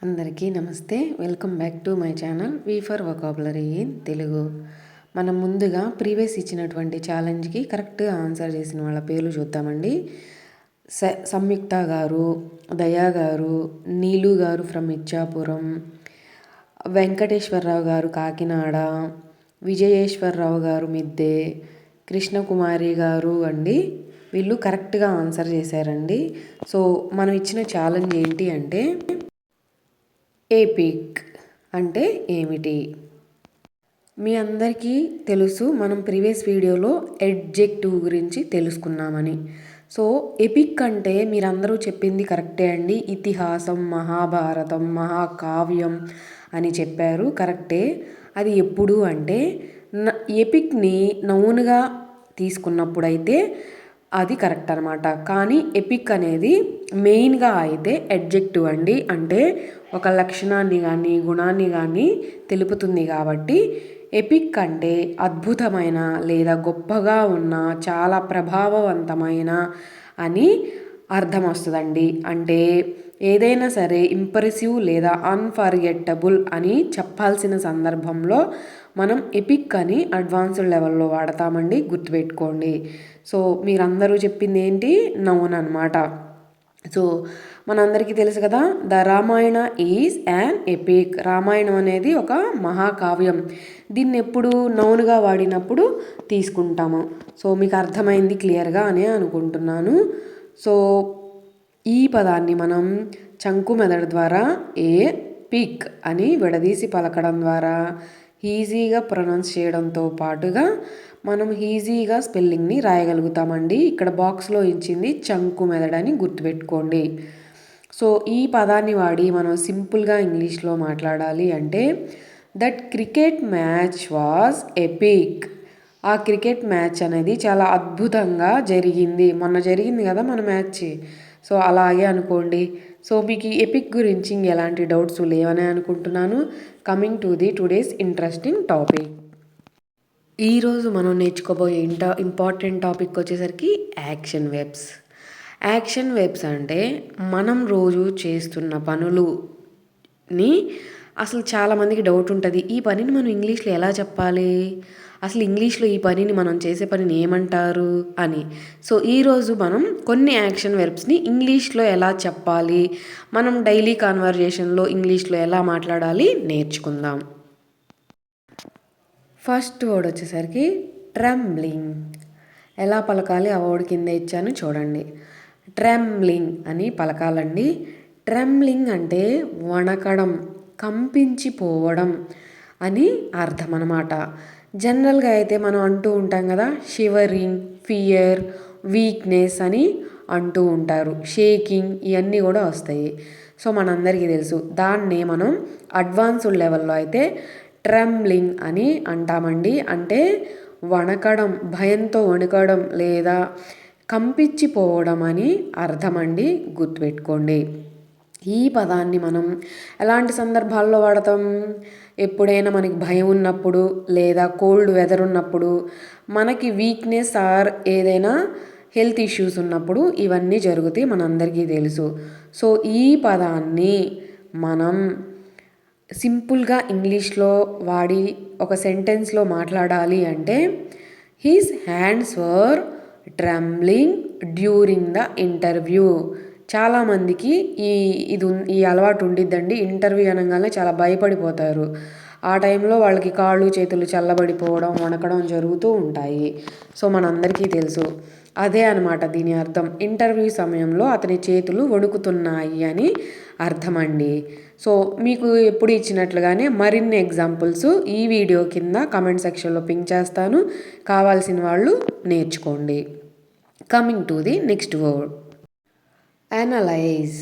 అందరికీ నమస్తే. Welcome back to my channel V for vocabulary in Telugu. మనం ముందుగా ప్రీవియస్ ఇచ్చినటువంటి ఛాలెంజ్కి కరెక్ట్గా ఆన్సర్ చేసిన వాళ్ళ పేర్లు చూద్దామండి. సంయుక్త గారు, దయా గారు, నీలు గారు ఫ్రమ్ ఇచ్చాపురం, వెంకటేశ్వరరావు గారు కాకినాడ, విజయేశ్వరరావు గారు మిద్దె, కృష్ణకుమారి గారు అండి. వీళ్ళు కరెక్ట్గా ఆన్సర్ చేశారండి. సో మనం ఇచ్చిన ఛాలెంజ్ ఏంటి అంటే ఎపిక్ అంటే ఏమిటి? మీ అందరికీ తెలుసు, మనం ప్రీవియస్ వీడియోలో ఎడ్జెక్టివ్ గురించి తెలుసుకున్నామని. సో ఎపిక్ అంటే మీరందరూ చెప్పింది కరెక్టే అండి. ఇతిహాసం, మహాభారతం, మహాకావ్యం అని చెప్పారు, కరెక్టే. అది ఎప్పుడు అంటే ఎపిక్ని నౌన్గా తీసుకున్నప్పుడైతే అది కరెక్ట్ అనమాట. కానీ ఎపిక్ అనేది మెయిన్గా అయితే అడ్జెక్టివ్ అండి. అంటే ఒక లక్షణాన్ని కానీ గుణాన్ని కానీ తెలుపుతుంది. కాబట్టి ఎపిక్ అంటే అద్భుతమైన లేదా గొప్పగా ఉన్న, చాలా ప్రభావవంతమైన అని అర్థం వస్తుందండి. అంటే ఏదైనా సరే ఇంప్రెసివ్ లేదా అన్ఫర్గెట్టబుల్ అని చెప్పాల్సిన సందర్భంలో మనం ఎపిక్ అని అడ్వాన్స్డ్ లెవెల్లో వాడతామండి, గుర్తుపెట్టుకోండి. సో మీరందరూ చెప్పింది ఏంటి? నౌన్ అనమాట. సో మనందరికీ తెలుసు కదా, the Ramayana is an epic. Ramayanam అనేది ఒక మహాకావ్యం. దీన్ని ఎప్పుడు నౌన్గా వాడినప్పుడు తీసుకుంటాము. సో మీకు అర్థమైంది క్లియర్గా అని అనుకుంటున్నాను. సో ఈ పదాన్ని మనం చంకు మెదడు ద్వారా ఏ పిక్ అని విడదీసి పలకడం ద్వారా ఈజీగా ప్రొనౌన్స్ చేయడంతో పాటుగా మనం ఈజీగా స్పెల్లింగ్ని రాయగలుగుతామండి. ఇక్కడ బాక్స్లో ఇచ్చింది చంకు మెదడని గుర్తుపెట్టుకోండి. సో ఈ పదాన్ని వాడి మనం సింపుల్గా ఇంగ్లీష్లో మాట్లాడాలి అంటే that cricket match was epic. ఆ క్రికెట్ మ్యాచ్ అనేది చాలా అద్భుతంగా జరిగింది. మొన్న జరిగింది కదా మన మ్యాచ్. సో అలాగే అనుకోండి. సో మీకు ఈ ఎపిక్ గురించి ఎలాంటి డౌట్స్ లేవని అనుకుంటున్నాను. Coming to the today's interesting topic. ఈరోజు మనం నేర్చుకోబోయే ఇంపార్టెంట్ టాపిక్ వచ్చేసరికి యాక్షన్ వెబ్స్. యాక్షన్ వెబ్స్ అంటే మనం రోజు చేస్తున్న పనులుని అసలు చాలామందికి డౌట్ ఉంటుంది, ఈ పనిని మనం ఇంగ్లీష్లో ఎలా చెప్పాలి, అసలు ఇంగ్లీష్లో ఈ పనిని మనం చేసే పనిని ఏమంటారు అని. సో ఈరోజు మనం కొన్ని యాక్షన్ వెర్బ్స్ని ఇంగ్లీష్లో ఎలా చెప్పాలి, మనం డైలీ కాన్వర్జేషన్లో ఇంగ్లీష్లో ఎలా మాట్లాడాలి నేర్చుకుందాం. ఫస్ట్ వర్డ్ వచ్చేసరికి ట్రెంబ్లింగ్. ఎలా పలకాలి ఆ వర్డ్ కింద ఇచ్చాను చూడండి. ట్రెంబ్లింగ్ అని పలకాలండి. ట్రెంబ్లింగ్ అంటే వణకడం, కంపించిపోవడం అని అర్థం అన్నమాట. జనరల్గా అయితే మనం అంటూ ఉంటాం కదా, షివరింగ్, ఫియర్, వీక్నెస్ అని అంటూ ఉంటారు. షేకింగ్ ఇవన్నీ కూడా వస్తాయి. సో మనందరికీ తెలుసు. దాన్నే మనం అడ్వాన్స్డ్ లెవెల్లో అయితే ట్రెంబ్లింగ్ అని అంటామండి. అంటే వణకడం, భయంతో వణకడం లేదా కంపించిపోవడం అని అర్థమండి, గుర్తుపెట్టుకోండి. ఈ పదాన్ని మనం ఎలాంటి సందర్భాల్లో వాడతాం? ఎప్పుడైనా మనకి భయం ఉన్నప్పుడు లేదా కోల్డ్ వెదర్ ఉన్నప్పుడు, మనకి వీక్నెస్ ఆర్ ఏదైనా హెల్త్ ఇష్యూస్ ఉన్నప్పుడు ఇవన్నీ జరుగుతాయి, మనందరికీ తెలుసు. సో ఈ పదాన్ని మనం సింపుల్గా ఇంగ్లీష్లో వాడి ఒక సెంటెన్స్లో మాట్లాడాలి అంటే his hands were trembling during the interview. చాలామందికి ఈ అలవాటు ఉండిద్దండి. ఇంటర్వ్యూ అనగానే చాలా భయపడిపోతారు. ఆ టైంలో వాళ్ళకి కాళ్ళు చేతులు చల్లబడిపోవడం, వణకడం జరుగుతూ ఉంటాయి. సో మనందరికీ తెలుసు. అదే అనమాట దీని అర్థం. ఇంటర్వ్యూ సమయంలో అతని చేతులు వణుకుతున్నాయి అని అర్థమండి. సో మీకు ఎప్పుడు ఇచ్చినట్లుగానే మరిన్ని ఎగ్జాంపుల్స్ ఈ వీడియో కింద కమెంట్ సెక్షన్లో పింక్ చేస్తాను. కావాల్సిన వాళ్ళు నేర్చుకోండి. Coming to the next word, analyse.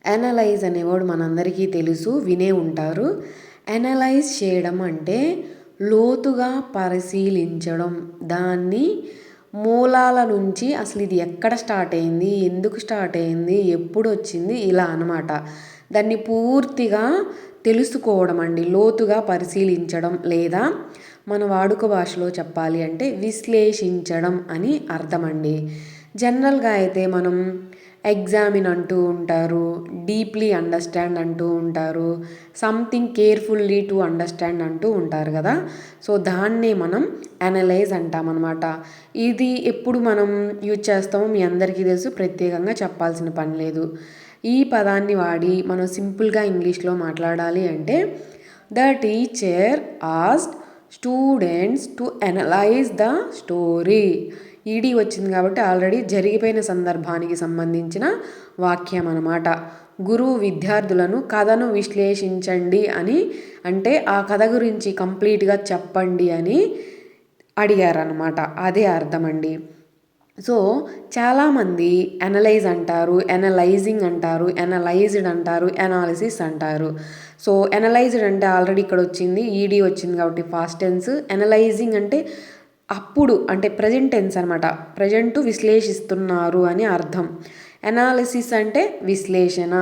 Analyse అనే వర్డ్ మనందరికీ తెలుసు, వినే ఉంటారు. అనలైజ్ చేయడం అంటే లోతుగా పరిశీలించడం, దాన్ని మూలాల నుంచి అసలు ఇది ఎక్కడ స్టార్ట్ అయింది, ఎందుకు స్టార్ట్ అయింది, ఎప్పుడు వచ్చింది, ఇలా అన్నమాట. దాన్ని పూర్తిగా తెలుసుకోవడం అండి, లోతుగా పరిశీలించడం. లేదా మన వాడుక భాషలో చెప్పాలి అంటే విశ్లేషించడం అని అర్థమండి. జనరల్గా అయితే మనం ఎగ్జామిన్ అంటూ ఉంటారు, డీప్లీ అండర్స్టాండ్ అంటూ ఉంటారు, సంథింగ్ కేర్ఫుల్లీ టు అండర్స్టాండ్ అంటూ ఉంటారు కదా. సో దాన్నే మనం అనలైజ్ అంటామన్నమాట. ఇది ఎప్పుడు మనం యూజ్ చేస్తామో మీ అందరికీ తెలుసు, ప్రత్యేకంగా చెప్పాల్సిన పని లేదు. ఈ పదాన్ని వాడి మనం సింపుల్గా ఇంగ్లీష్లో మాట్లాడాలి అంటే, the teacher asked students to analyse the story. ED వచ్చింది కాబట్టి ఆల్రెడీ జరిగిపోయిన సందర్భానికి సంబంధించిన వాక్యం అన్నమాట. గురువు విద్యార్థులను కథను విశ్లేషించండి అని అంటే ఆ కథ గురించి కంప్లీట్గా చెప్పండి అని అడిగారనమాట. అదే అర్థం అండి. సో చాలామంది అనలైజ్ అంటారు, అనలైజింగ్ అంటారు, అనలైజ్డ్ అంటారు, అనాలిసిస్ అంటారు. సో అనలైజ్డ్ అంటే ఆల్రెడీ ఇక్కడ వచ్చింది, ఈడీ వచ్చింది కాబట్టి ఫాస్ట్ టెన్స్. అనలైజింగ్ అంటే అప్పుడు అంటే ప్రజెంట్ టెన్స్ అనమాట, ప్రజెంట్ విశ్లేషిస్తున్నారు అని అర్థం. అనాలిసిస్ అంటే విశ్లేషణ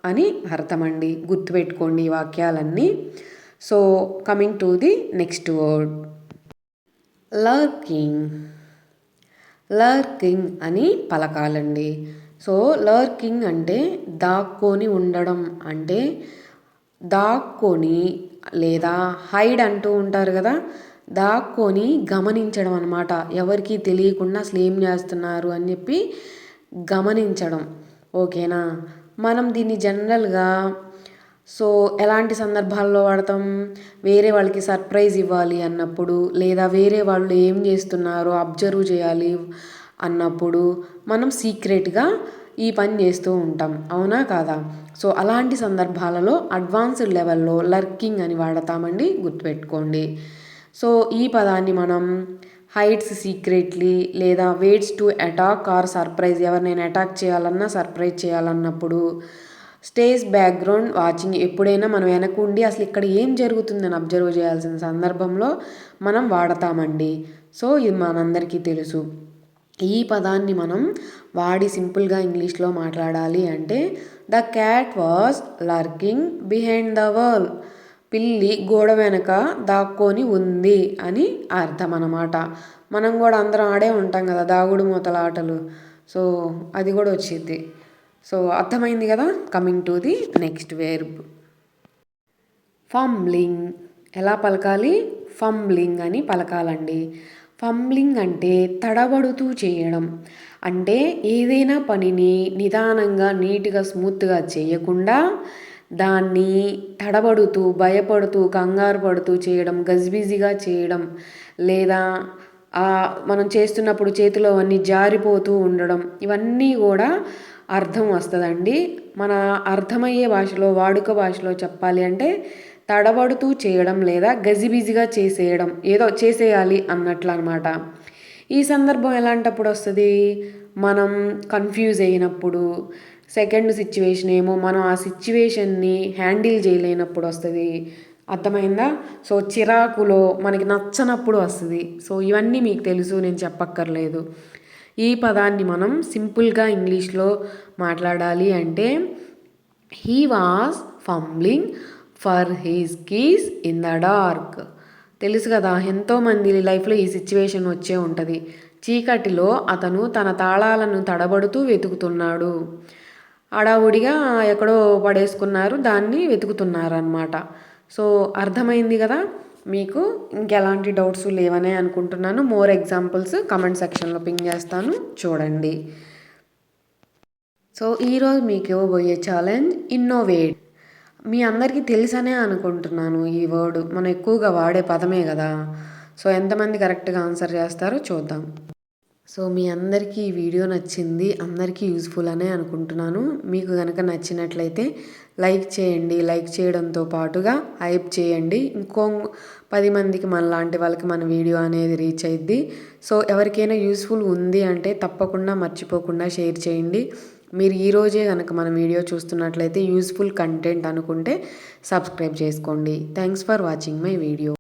అని అర్థం అండి. గుర్తుపెట్టుకోండి ఈ వాక్యాలన్నీ. So coming to the next word, lurking. Lurking అని పలకాలండి. సో లర్కింగ్ అంటే దాక్కొని ఉండడం, అంటే దాక్కొని లేదా హైడ్ అంటూ ఉంటారు కదా, దాక్కొని గమనించడం అనమాట. ఎవరికి తెలియకుండా అసలు ఏం చేస్తున్నారు అని చెప్పి గమనించడం. ఓకేనా. మనం దీన్ని జనరల్గా సో ఎలాంటి సందర్భాల్లో వాడతాం, వేరే వాళ్ళకి సర్ప్రైజ్ ఇవ్వాలి అన్నప్పుడు, లేదా వేరే వాళ్ళు ఏం చేస్తున్నారో అబ్జర్వ్ చేయాలి అన్నప్పుడు మనం సీక్రెట్గా ఈ పని చేస్తూ ఉంటాం, అవునా కాదా. సో అలాంటి సందర్భాలలో అడ్వాన్స్డ్ లెవెల్లో లర్కింగ్ అని వాడతామండి, గుర్తుపెట్టుకోండి. సో ఈ పదాన్ని మనం హైడ్స్ సీక్రెట్లీ లేదా weights to attack or surprise, ఎవరినైనా అటాక్ చేయాలన్నా సర్ప్రైజ్ చేయాలన్నప్పుడు, స్టేజ్ బ్యాక్గ్రౌండ్ వాచింగ్, ఎప్పుడైనా మనం వెనకుండి అసలు ఇక్కడ ఏం జరుగుతుందని అబ్జర్వ్ చేయాల్సిన సందర్భంలో మనం వాడతామండి. సో ఇది మనందరికీ తెలుసు. ఈ పదాన్ని మనం వాడి సింపుల్గా ఇంగ్లీష్లో మాట్లాడాలి అంటే, the cat was lurking behind the wall. పిల్లి గోడ వెనక దాక్కొని ఉంది అని అర్థం అన్నమాట. మనం కూడా అందరం ఆడే ఉంటాం కదా దాగుడు మూతల ఆటలు, సో అది కూడా వచ్చింది. సో అర్థమైంది కదా. Coming to the next verb, fumbling. ఎలా పలకాలి, ఫంబ్లింగ్ అని పలకాలండి. ఫంబ్లింగ్ అంటే తడబడుతూ చేయడం, అంటే ఏదైనా పనిని నిదానంగా నీట్గా స్మూత్గా చేయకుండా దాన్ని తడబడుతూ భయపడుతూ కంగారు పడుతూ చేయడం, గజిబిజిగా చేయడం, లేదా మనం చేస్తున్నప్పుడు చేతిలో అన్నీ జారిపోతూ ఉండడం, ఇవన్నీ కూడా అర్థం వస్తుందండి. మన అర్థమయ్యే భాషలో వాడుక భాషలో చెప్పాలి అంటే తడబడుతూ చేయడం లేదా గజిబిజిగా చేసేయడం, ఏదో చేసేయాలి అన్నట్లు అనమాట. ఈ సందర్భం ఎలాంటప్పుడు వస్తుంది, మనం కన్ఫ్యూజ్ అయినప్పుడు, సెకండ్ సిచ్యువేషన్ ఏమో మనం ఆ సిచ్యువేషన్ని హ్యాండిల్ చేయలేనప్పుడు వస్తుంది, అర్థమైందా. సో చిరాకులో మనకి నచ్చనప్పుడు వస్తుంది. సో ఇవన్నీ మీకు తెలుసు, నేను చెప్పక్కర్లేదు. ఈ పదాన్ని మనం సింపుల్గా ఇంగ్లీష్లో మాట్లాడాలి అంటే, he was fumbling for his keys in the dark. తెలుసు కదా, ఎంతోమంది లైఫ్లో ఈ సిచ్యువేషన్ వచ్చే ఉంటుంది. చీకటిలో అతను తన తాళాలను తడబడుతూ వెతుకుతున్నాడు. హడావుడిగా ఎక్కడో పడేసుకున్నారు, దాన్ని వెతుకుతున్నారు అన్నమాట. సో అర్థమైంది కదా మీకు. ఇంకెలాంటి డౌట్స్ లేవనే అనుకుంటున్నాను. మోర్ ఎగ్జాంపుల్స్ కమెంట్ సెక్షన్లో పింగ్ చేస్తాను, చూడండి. సో ఈరోజు మీకు ఇవ్వబోయే ఛాలెంజ్ ఇన్నోవేట్. మీ అందరికీ తెలుసనే అనుకుంటున్నాను. ఈ వర్డ్ మనం ఎక్కువగా వాడే పదమే కదా. సో ఎంతమంది కరెక్ట్గా ఆన్సర్ చేస్తారో చూద్దాం. సో మీ అందరికీ ఈ వీడియో నచ్చింది, అందరికీ యూస్ఫుల్ అనే అనుకుంటున్నాను. మీకు కనుక నచ్చినట్లయితే లైక్ చేయండి, లైక్ చేయడంతో పాటుగా హైప్ చేయండి. ఇంకో 10 మందికి మనలాంటి వాళ్ళకి మన వీడియో అనేది రీచ్ అయ్యిద్ది. సో ఎవరికైనా యూస్ఫుల్ ఉంది అంటే తప్పకుండా మర్చిపోకుండా షేర్ చేయండి. మీరు ఈరోజే కనుక మన వీడియో చూస్తున్నట్లయితే యూస్ఫుల్ కంటెంట్ అనుకుంటే సబ్స్క్రైబ్ చేసుకోండి. Thanks for watching my video.